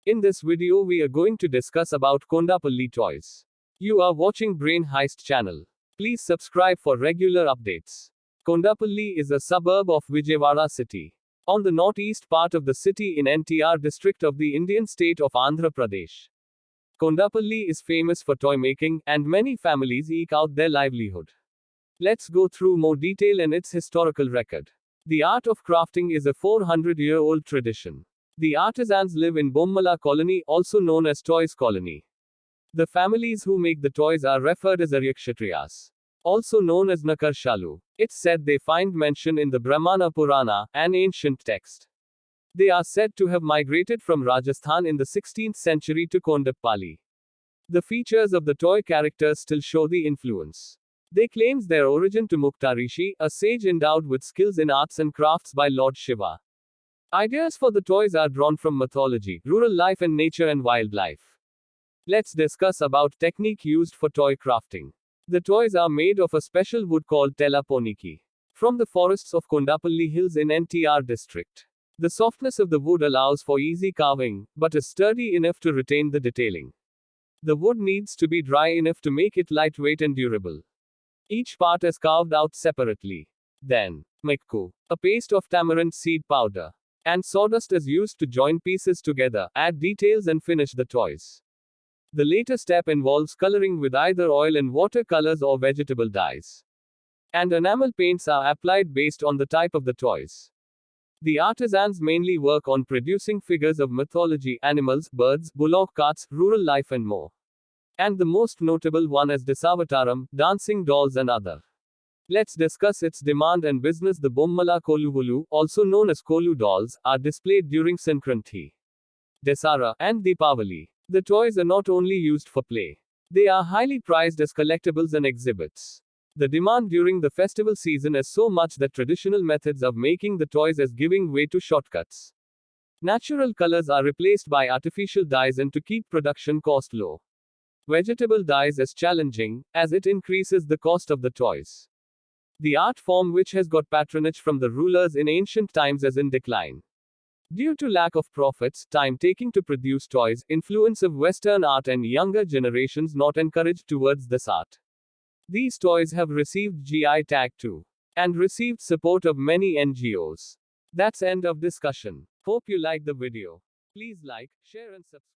In this video we are going to discuss about Kondapalli Toys. You are watching Brain Heist channel. Please subscribe for regular updates. Kondapalli is a suburb of Vijayawada city, on the northeast part of the city in NTR district of the Indian state of Andhra Pradesh. Kondapalli is famous for toy making, and many families eke out their livelihood. Let's go through more detail in its historical record. The art of crafting is a 400-year-old tradition. The artisans live in Bommala colony, also known as Toys colony. The families who make the toys are referred as Aryakshatriyas, also known as Nakarshalu. It's said they find mention in the Brahmana Purana, an ancient text. They are said to have migrated from Rajasthan in the 16th century to Kondapalli. The features of the toy characters still show the influence. They claims their origin to Muktarishi, a sage endowed with skills in arts and crafts by Lord Shiva. Ideas for the toys are drawn from mythology, rural life and nature and wildlife. Let's discuss about technique used for toy crafting. The toys are made of a special wood called TELLA PONIKI, from the forests of Kondapalli Hills in NTR district. The softness of the wood allows for easy carving, but is sturdy enough to retain the detailing. The wood needs to be dry enough to make it lightweight and durable. Each part is carved out separately. Then, mikku, a paste of tamarind seed powder, and sawdust is used to join pieces together, add details and finish the toys. The later step involves coloring with either oil and watercolors or vegetable dyes. And enamel paints are applied based on the type of the toys. The artisans mainly work on producing figures of mythology, animals, birds, bullock carts, rural life and more. And the most notable one is Dasavataram, dancing dolls and other. Let's discuss its demand and business. The Bommala Koluvulu, also known as Kolu dolls, are displayed during Sankranti, Dasara, and Deepavali. The toys are not only used for play. They are highly prized as collectibles and exhibits. The demand during the festival season is so much that traditional methods of making the toys is giving way to shortcuts. Natural colors are replaced by artificial dyes and to keep production cost low. Vegetable dyes is challenging, as it increases the cost of the toys. The art form, which has got patronage from the rulers in ancient times, is in decline. Due to lack of profits, time taking to produce toys, influence of Western art and younger generations not encouraged towards this art. These toys have received GI tag too, and received support of many NGOs. That's end of discussion. Hope you like the video. Please like, share and subscribe.